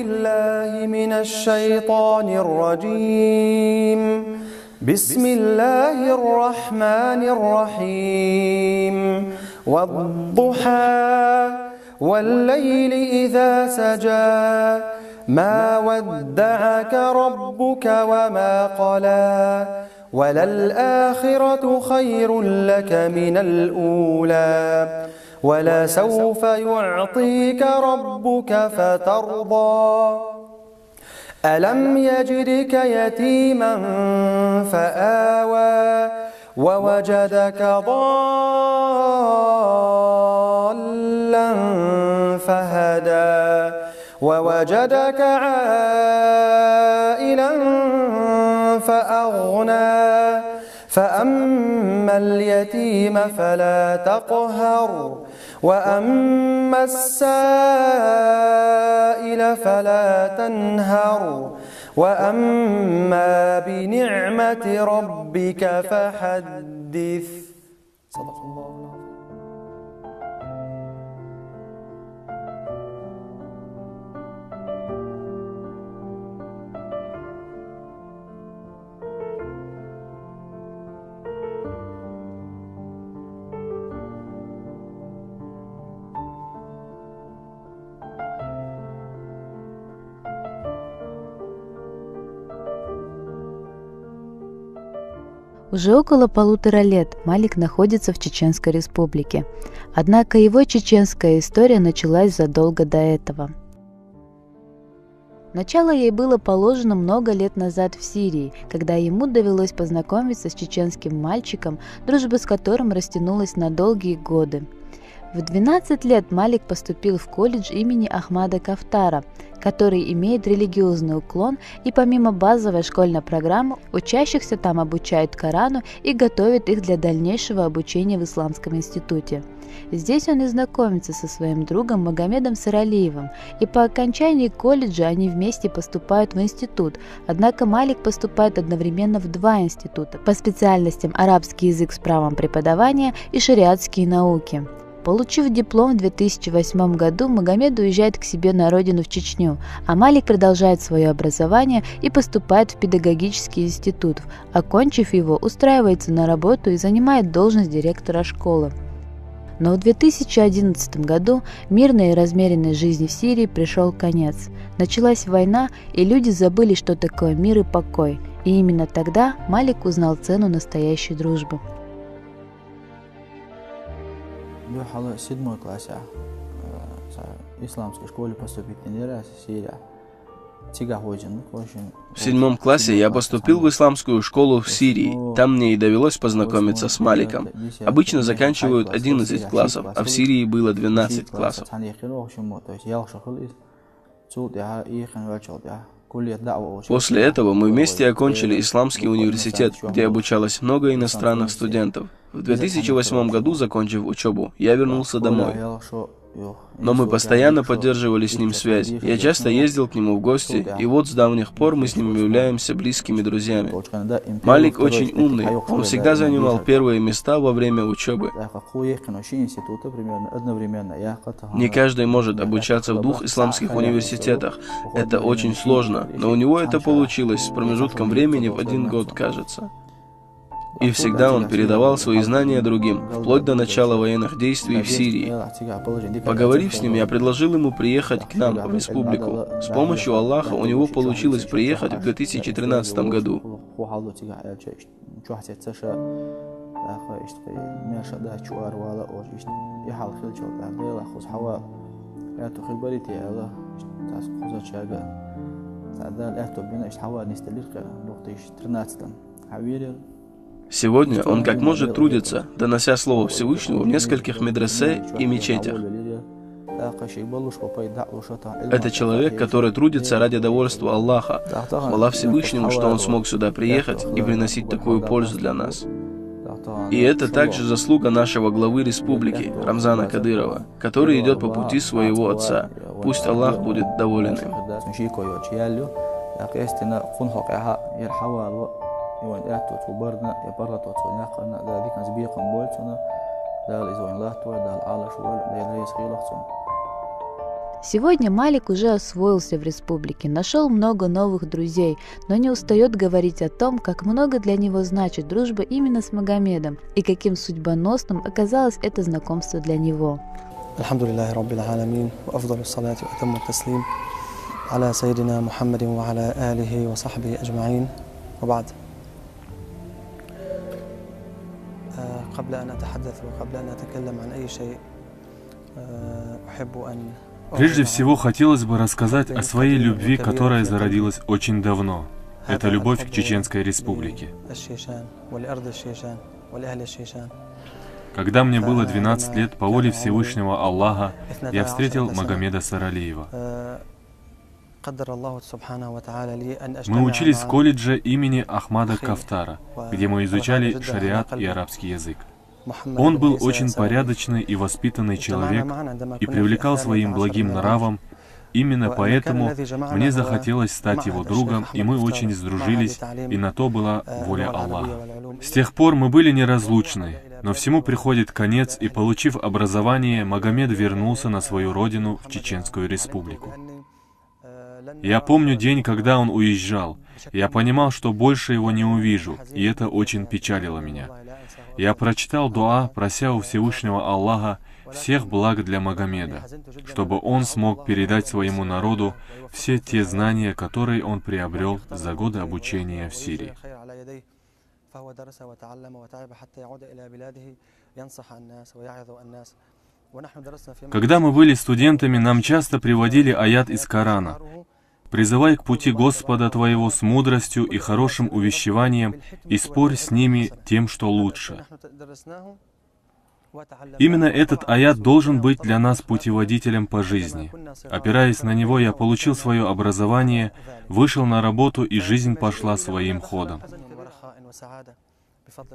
بالله من الشيطان الرجيم. بسم الله الرحمن الرحيم. والضحى والليل إذا سجى ما ودعك ربك وما قلى وللآخرة خير لك من الأولى ولسوف يعطيك ربك فترضى ألم يجدك يتيما فآوى ووجدك ضالا فهدى ووجدك عائلا فأغنى فأما اليتيم فلا تقهر وأما السائل فلا تنهر وأما بنعمة ربك فحدث. صدق الله العظيم. Уже около 1,5 лет Малик находится в Чеченской Республике, однако его чеченская история началась задолго до этого. Начало ей было положено много лет назад в Сирии, когда ему довелось познакомиться с чеченским мальчиком, дружба с которым растянулась на долгие годы. В 12 лет Малик поступил в колледж имени Ахмада Кафтара, который имеет религиозный уклон, и помимо базовой школьной программы учащихся там обучают Корану и готовят их для дальнейшего обучения в Исламском институте. Здесь он и знакомится со своим другом Магомедом Саралиевым, и по окончании колледжа они вместе поступают в институт, однако Малик поступает одновременно в 2 института по специальностям арабский язык с правом преподавания и шариатские науки. Получив диплом в 2008 году, Магомед уезжает к себе на родину в Чечню, а Малик продолжает свое образование и поступает в педагогический институт. Окончив его, устраивается на работу и занимает должность директора школы. Но в 2011 году мирной и размеренной жизни в Сирии пришел конец. Началась война, и люди забыли, что такое мир и покой. И именно тогда Малик узнал цену настоящей дружбы. Я в 7 классе в исламской школе поступил в Сирию. В 7 классе я поступил в исламскую школу в Сирии. Там мне и довелось познакомиться с Маликом. Обычно заканчивают 11 классов, а в Сирии было 12 классов. После этого мы вместе окончили Исламский университет, где обучалось много иностранных студентов. В 2008 году, закончив учебу, я вернулся домой. Но мы постоянно поддерживали с ним связь. Я часто ездил к нему в гости, и вот с давних пор мы с ним являемся близкими друзьями. Малик очень умный, он всегда занимал первые места во время учебы. Не каждый может обучаться в 2 исламских университетах. Это очень сложно, но у него это получилось с промежутком времени в 1 год, кажется. И всегда он передавал свои знания другим, вплоть до начала военных действий в Сирии. Поговорив с ним, я предложил ему приехать к нам в республику. С помощью Аллаха у него получилось приехать в 2013 году. Сегодня он как может трудится, донося слово Всевышнего в нескольких медресе и мечетях. Это человек, который трудится ради довольства Аллаха. Хвала Всевышнему, что он смог сюда приехать и приносить такую пользу для нас. И это также заслуга нашего главы республики, Рамзана Кадырова, который идет по пути своего отца. Пусть Аллах будет доволен им. Сегодня Малик уже освоился в республике, нашел много новых друзей, но не устает говорить о том, как много для него значит дружба именно с Магомедом и каким судьбоносным оказалось это знакомство для него. Алхамдулиллахи Раббил Аламин, афдалу салати ва атамму таслим аля сайидина Мухаммадин ва аля алихи ва сахбихи аджмаин, ва ба'д. قبل أن أتحدث وقبل أن أتكلم عن أي شيء أحب أن Прежде всего, хотелось бы рассказать о своей любви, которая зародилась очень давно. Это любовь к Чеченской Республике. Когда мне было 12 лет, по воле Всевышнего Аллаха, я встретил Магомеда Саралиева. Мы учились в колледже имени Ахмада Кафтара, где мы изучали шариат и арабский язык. Он был очень порядочный и воспитанный человек и привлекал своим благим нравом. Именно поэтому мне захотелось стать его другом, и мы очень сдружились, и на то была воля Аллаха. С тех пор мы были неразлучны, но всему приходит конец, и, получив образование, Магомед вернулся на свою родину, в Чеченскую Республику. Я помню день, когда он уезжал. Я понимал, что больше его не увижу, и это очень печалило меня. Я прочитал дуа, прося у Всевышнего Аллаха всех благ для Магомеда, чтобы он смог передать своему народу все те знания, которые он приобрел за годы обучения в Сирии. Когда мы были студентами, нам часто приводили аят из Корана: «Призывай к пути Господа твоего с мудростью и хорошим увещеванием, и спорь с ними тем, что лучше». Именно этот аят должен быть для нас путеводителем по жизни. Опираясь на него, я получил свое образование, вышел на работу, и жизнь пошла своим ходом.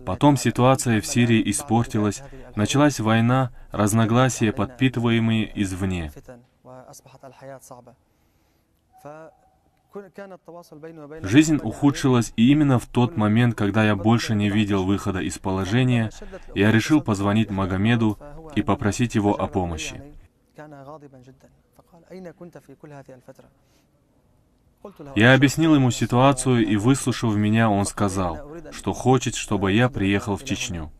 Потом ситуация в Сирии испортилась, началась война, разногласия, подпитываемые извне. Жизнь ухудшилась, и именно в тот момент, когда я больше не видел выхода из положения, я решил позвонить Магомеду и попросить его о помощи. Я объяснил ему ситуацию, и, выслушав меня, он сказал, что хочет, чтобы я приехал в Чечню.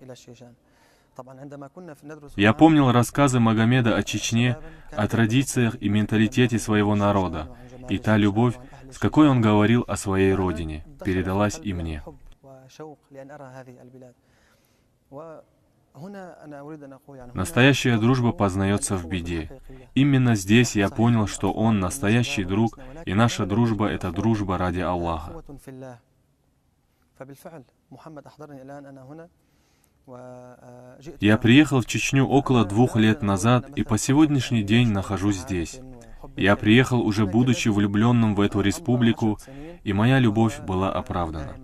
Я помнил рассказы Магомеда о Чечне, о традициях и менталитете своего народа, и та любовь, с какой он говорил о своей родине, передалась и мне. Настоящая дружба познается в беде. Именно здесь я понял, что он настоящий друг, и наша дружба — это дружба ради Аллаха. Я приехал в Чечню около 2 лет назад, и по сегодняшний день нахожусь здесь. Я приехал уже будучи влюбленным в эту республику, и моя любовь была оправдана.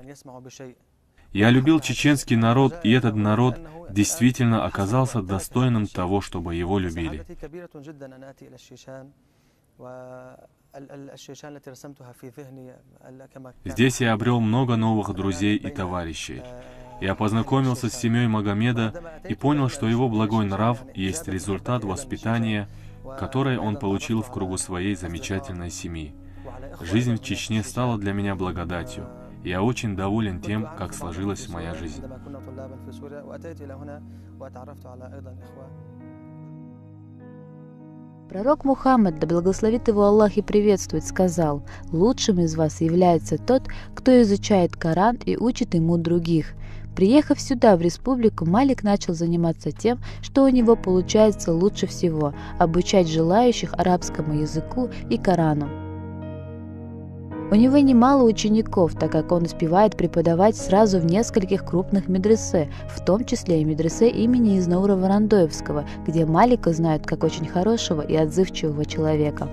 Я любил чеченский народ, и этот народ действительно оказался достойным того, чтобы его любили. Здесь я обрел много новых друзей и товарищей. Я познакомился с семьей Магомеда и понял, что его благой нрав есть результат воспитания, которое он получил в кругу своей замечательной семьи. Жизнь в Чечне стала для меня благодатью. Я очень доволен тем, как сложилась моя жизнь. Пророк Мухаммад, да благословит его Аллах и приветствует, сказал: «Лучшим из вас является тот, кто изучает Коран и учит ему других». Приехав сюда, в республику, Малик начал заниматься тем, что у него получается лучше всего – обучать желающих арабскому языку и Корану. У него немало учеников, так как он успевает преподавать сразу в нескольких крупных медресе, в том числе и медресе имени Изнаура Варандоевского, где Малика знают как очень хорошего и отзывчивого человека.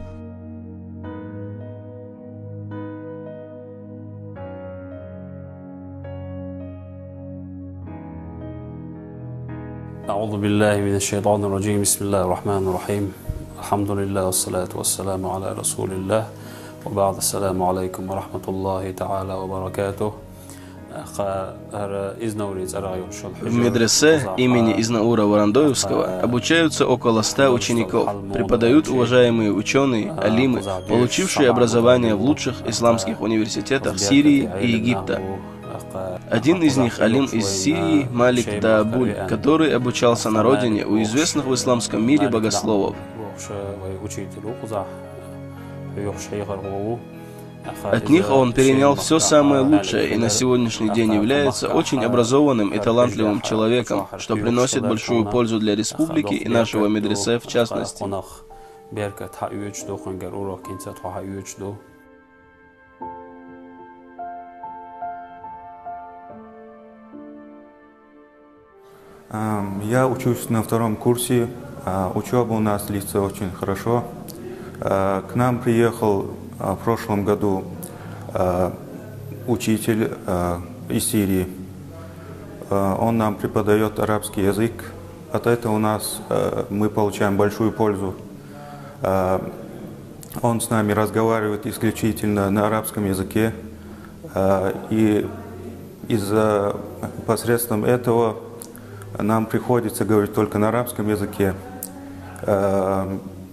أعوذ بالله من الشيطان الرجيم بسم الله الرحمن الرحيم الحمد لله والصلاة والسلام على رسول الله وبعد السلام عليكم ورحمة الله تعالى وبركاته. В медресе имени Изнаура Варандоевского обучаются около 100 учеников, преподают уважаемые ученые, алимы, получившие образование в лучших исламских университетах Сирии и Египта. Один из них алим из Сирии Малик Таабуль, который обучался на родине у известных в исламском мире богословов. От них он перенял все самое лучшее и на сегодняшний день является очень образованным и талантливым человеком, что приносит большую пользу для республики и нашего медресе в частности. Я учусь на 2-м курсе. Учеба у нас длится очень хорошо. К нам приехал в прошлом году учитель из Сирии. Он нам преподает арабский язык. От этого мы получаем большую пользу. Он с нами разговаривает исключительно на арабском языке. И посредством этого нам приходится говорить только на арабском языке.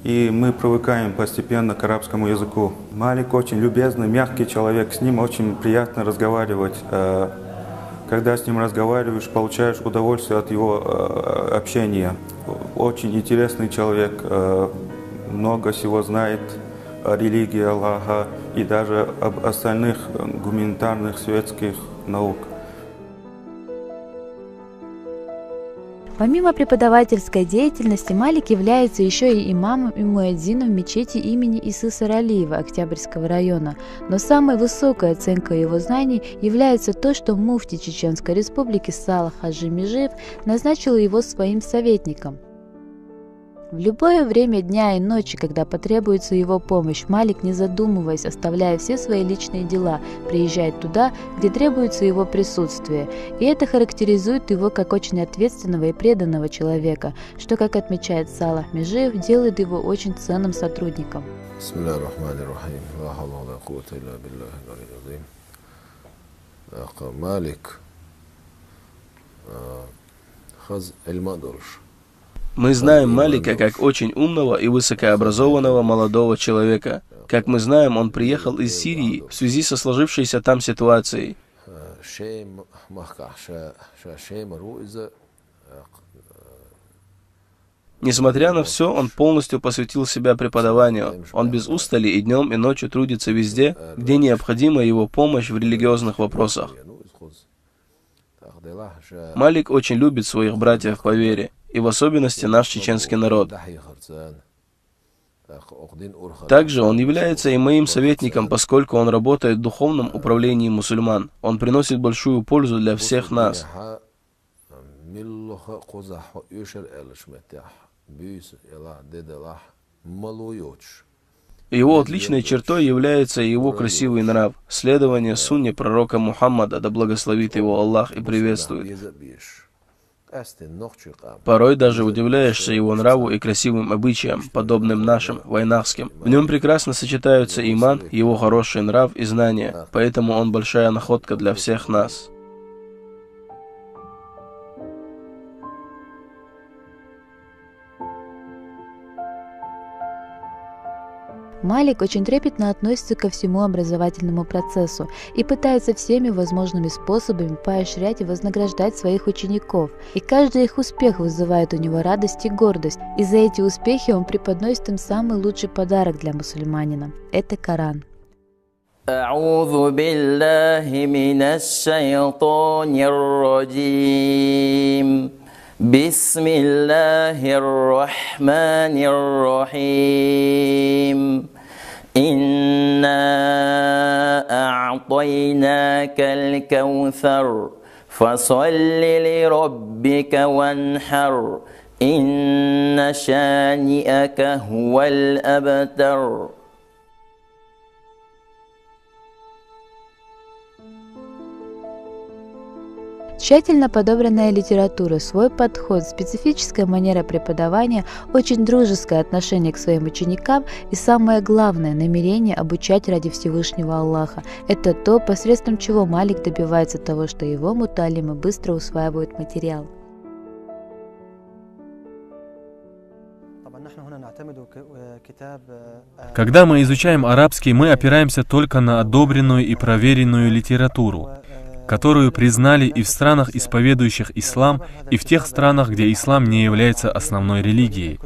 И мы привыкаем постепенно к арабскому языку. Малик очень любезный, мягкий человек, с ним очень приятно разговаривать. Когда с ним разговариваешь, получаешь удовольствие от его общения. Очень интересный человек, много всего знает о религии Аллаха и даже об остальных гуманитарных светских науках. Помимо преподавательской деятельности, Малик является еще и имамом и муэдзином в мечети имени Исыса Ралиева Октябрьского района. Но самой высокой оценкой его знаний является то, что муфти Чеченской Республики Салах Хаджи Межиев назначил его своим советником. В любое время дня и ночи, когда потребуется его помощь, Малик, не задумываясь, оставляя все свои личные дела, приезжает туда, где требуется его присутствие. И это характеризует его как очень ответственного и преданного человека, что, как отмечает Салах Межиев, делает его очень ценным сотрудником. Мы знаем Малика как очень умного и высокообразованного молодого человека. Как мы знаем, он приехал из Сирии в связи со сложившейся там ситуацией. Несмотря на все, он полностью посвятил себя преподаванию. Он без устали и днем, и ночью трудится везде, где необходима его помощь в религиозных вопросах. Малик очень любит своих братьев по вере, и в особенности наш чеченский народ. Также он является и моим советником, поскольку он работает в духовном управлении мусульман. Он приносит большую пользу для всех нас. Его отличной чертой является и его красивый нрав, следование сунне пророка Мухаммада, да благословит его Аллах и приветствует. Порой даже удивляешься его нраву и красивым обычаям, подобным нашим, вайнахским. В нем прекрасно сочетаются иман, его хороший нрав и знания, поэтому он большая находка для всех нас. Малик очень трепетно относится ко всему образовательному процессу и пытается всеми возможными способами поощрять и вознаграждать своих учеников. И каждый их успех вызывает у него радость и гордость. И за эти успехи он преподносит им самый лучший подарок для мусульманина – это Коран. أعوذ بالله من الشيطان الرجيم بسم الله الرحمن الرحيم إنا أعطيناك الكوثر فصل لربك وانحر إن شانئك هو الأبتر. Тщательно подобранная литература, свой подход, специфическая манера преподавания, очень дружеское отношение к своим ученикам и, самое главное, намерение обучать ради Всевышнего Аллаха. Это то, посредством чего Малик добивается того, что его муталимы быстро усваивают материал. Когда мы изучаем арабский, мы опираемся только на одобренную и проверенную литературу, которую признали и в странах, исповедующих ислам, и в тех странах, где ислам не является основной религией.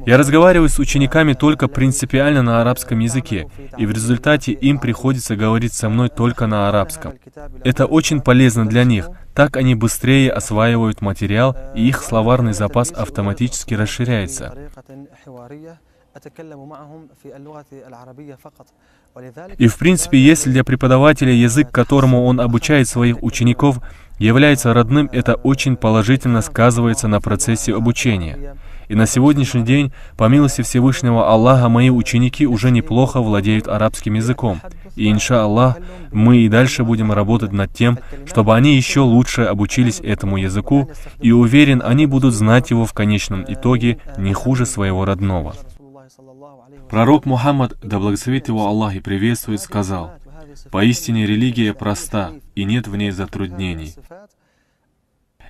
Я разговариваю с учениками только принципиально на арабском языке, и в результате им приходится говорить со мной только на арабском. Это очень полезно для них, так они быстрее осваивают материал, и их словарный запас автоматически расширяется. И в принципе, если для преподавателя язык, которому он обучает своих учеников, является родным, это очень положительно сказывается на процессе обучения. И на сегодняшний день, по милости Всевышнего Аллаха, мои ученики уже неплохо владеют арабским языком. И, иншаллах, мы и дальше будем работать над тем, чтобы они еще лучше обучились этому языку, и уверен, они будут знать его в конечном итоге не хуже своего родного. Пророк Мухаммад, да благословит его Аллах и приветствует, сказал: «Поистине религия проста, и нет в ней затруднений».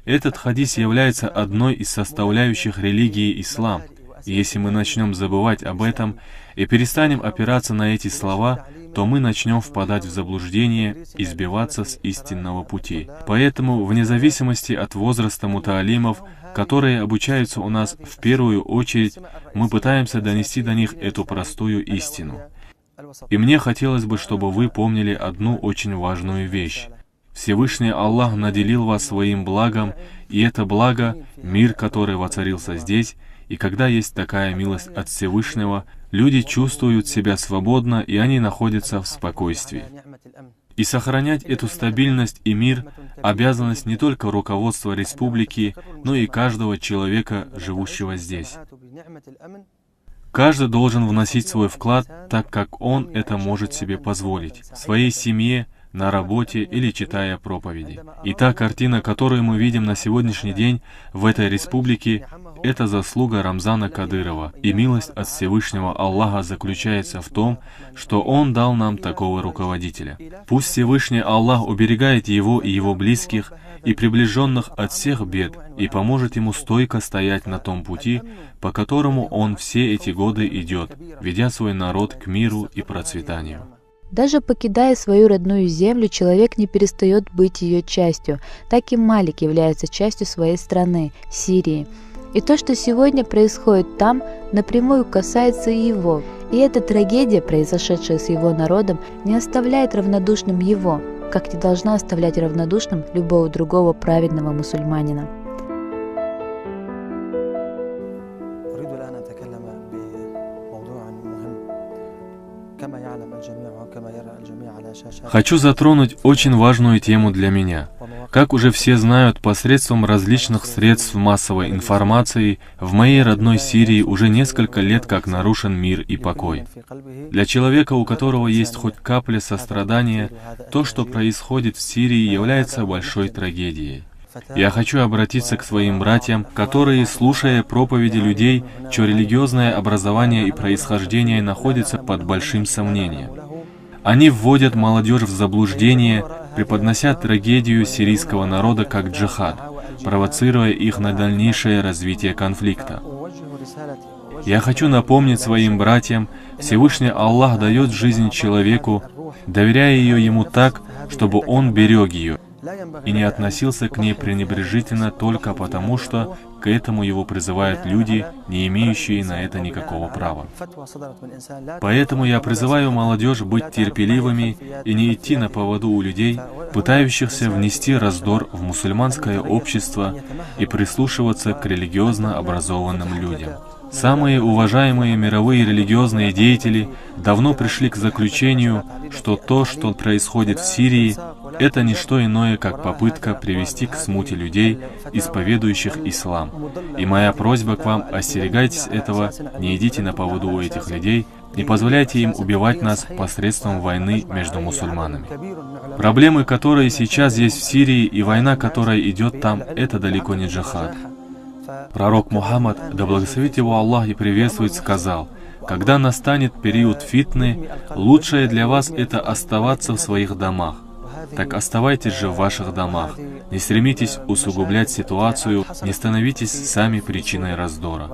Этот хадис является одной из составляющих религии ислам, и если мы начнем забывать об этом и перестанем опираться на эти слова, то мы начнем впадать в заблуждение и сбиваться с истинного пути. Поэтому, вне зависимости от возраста мутаалимов, которые обучаются у нас, в первую очередь, мы пытаемся донести до них эту простую истину. И мне хотелось бы, чтобы вы помнили одну очень важную вещь. Всевышний Аллах наделил вас своим благом, и это благо — мир, который воцарился здесь, и когда есть такая милость от Всевышнего, люди чувствуют себя свободно, и они находятся в спокойствии. И сохранять эту стабильность и мир — обязанность не только руководства республики, но и каждого человека, живущего здесь. Каждый должен вносить свой вклад, так как он это может себе позволить, в своей семье, на работе или читая проповеди. И та картина, которую мы видим на сегодняшний день в этой республике, это заслуга Рамзана Кадырова. И милость от Всевышнего Аллаха заключается в том, что Он дал нам такого руководителя. Пусть Всевышний Аллах уберегает его и его близких и приближенных от всех бед и поможет ему стойко стоять на том пути, по которому он все эти годы идет, ведя свой народ к миру и процветанию. Даже покидая свою родную землю, человек не перестает быть ее частью. Так и Малик является частью своей страны, Сирии. И то, что сегодня происходит там, напрямую касается и его. И эта трагедия, произошедшая с его народом, не оставляет равнодушным его, как не должна оставлять равнодушным любого другого праведного мусульманина. Хочу затронуть очень важную тему для меня. Как уже все знают, посредством различных средств массовой информации в моей родной Сирии уже несколько лет как нарушен мир и покой. Для человека, у которого есть хоть капля сострадания, то, что происходит в Сирии, является большой трагедией. Я хочу обратиться к своим братьям, которые, слушая проповеди людей, чье религиозное образование и происхождение находится под большим сомнением. Они вводят молодежь в заблуждение, преподнося трагедию сирийского народа как джихад, провоцируя их на дальнейшее развитие конфликта. Я хочу напомнить своим братьям, Всевышний Аллах дает жизнь человеку, доверяя ее ему так, чтобы он берег ее и не относился к ней пренебрежительно только потому, что к этому его призывают люди, не имеющие на это никакого права. Поэтому я призываю молодежь быть терпеливыми и не идти на поводу у людей, пытающихся внести раздор в мусульманское общество и прислушиваться к религиозно образованным людям. Самые уважаемые мировые религиозные деятели давно пришли к заключению, что то, что происходит в Сирии, Это не что иное, как попытка привести к смуте людей, исповедующих ислам. И моя просьба к вам: остерегайтесь этого, не идите на поводу у этих людей, не позволяйте им убивать нас посредством войны между мусульманами. Проблемы, которые сейчас есть в Сирии, и война, которая идет там, это далеко не джихад. Пророк Мухаммад, да благословит его Аллах и приветствует, сказал: «Когда настанет период фитны, лучшее для вас это оставаться в своих домах. Так оставайтесь же в ваших домах, не стремитесь усугублять ситуацию, не становитесь сами причиной раздора».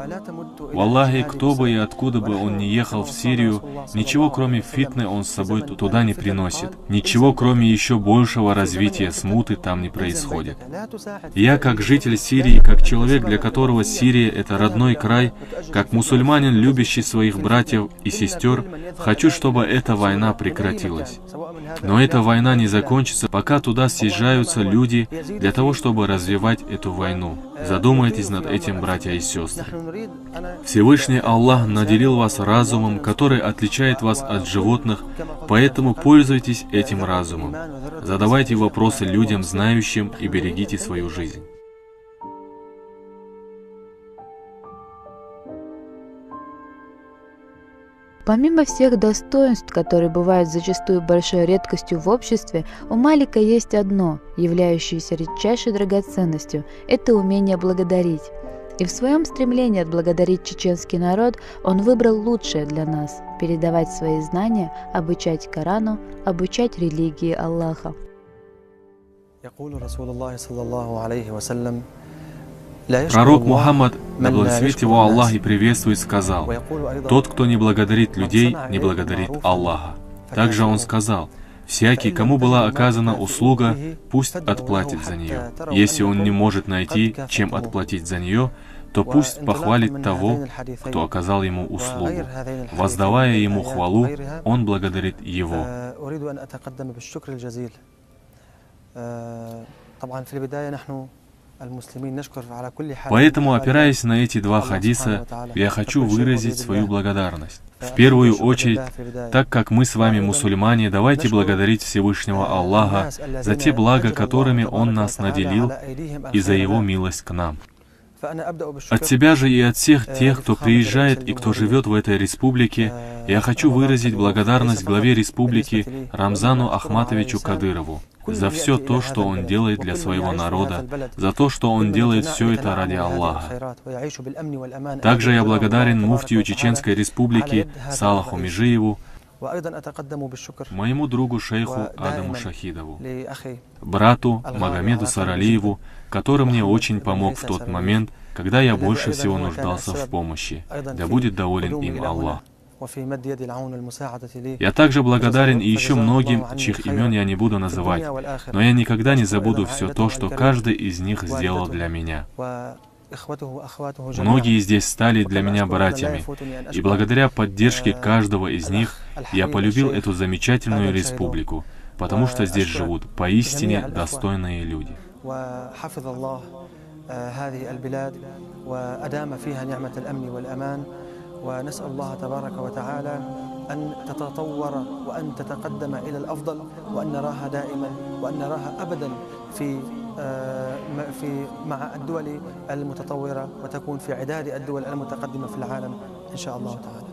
Валлахи, кто бы и откуда бы он ни ехал в Сирию, ничего кроме фитны он с собой туда не приносит, ничего кроме еще большего развития смуты там не происходит. Я, как житель Сирии, как человек, для которого Сирия — это родной край, как мусульманин, любящий своих братьев и сестер, хочу, чтобы эта война прекратилась. Но эта война не закончится, пока туда съезжаются люди для того, чтобы развивать эту войну. Задумайтесь над этим, братья и сестры. Всевышний Аллах наделил вас разумом, который отличает вас от животных, поэтому пользуйтесь этим разумом. Задавайте вопросы людям, знающим, и берегите свою жизнь. Помимо всех достоинств, которые бывают зачастую большой редкостью в обществе, у Малика есть одно, являющееся редчайшей драгоценностью – это умение благодарить. И в своем стремлении отблагодарить чеченский народ он выбрал лучшее для нас – передавать свои знания, обучать Корану, обучать религии Аллаха. Пророк Мухаммад, да благословит его Аллах и приветствует, сказал: «Тот, кто не благодарит людей, не благодарит Аллаха». Также он сказал: «Всякий, кому была оказана услуга, пусть отплатит за нее. Если он не может найти, чем отплатить за нее, то пусть похвалит того, кто оказал ему услугу. Воздавая ему хвалу, он благодарит его». Поэтому, опираясь на эти два хадиса, я хочу выразить свою благодарность. В первую очередь, так как мы с вами мусульмане, давайте благодарить Всевышнего Аллаха за те блага, которыми Он нас наделил, и за Его милость к нам. От себя же и от всех тех, кто приезжает и кто живет в этой республике, я хочу выразить благодарность главе республики Рамзану Ахматовичу Кадырову за все то, что он делает для своего народа, за то, что он делает все это ради Аллаха. Также я благодарен муфтию Чеченской республики Салаху Межиеву, моему другу шейху Адаму Шахидову, брату Магомеду Саралиеву, который мне очень помог в тот момент, когда я больше всего нуждался в помощи. Да будет доволен им Аллах. Я также благодарен и еще многим, чьих имен я не буду называть, но я никогда не забуду все то, что каждый из них сделал для меня. Многие здесь стали для меня братьями, и благодаря поддержке каждого из них я полюбил эту замечательную республику, потому что здесь живут поистине достойные люди. ونسأل الله تبارك وتعالى أن تتطور وأن تتقدم إلى الأفضل وأن نراها دائما وأن نراها أبدا مع الدول المتطورة وتكون في عداد الدول المتقدمة في العالم إن شاء الله تعالى.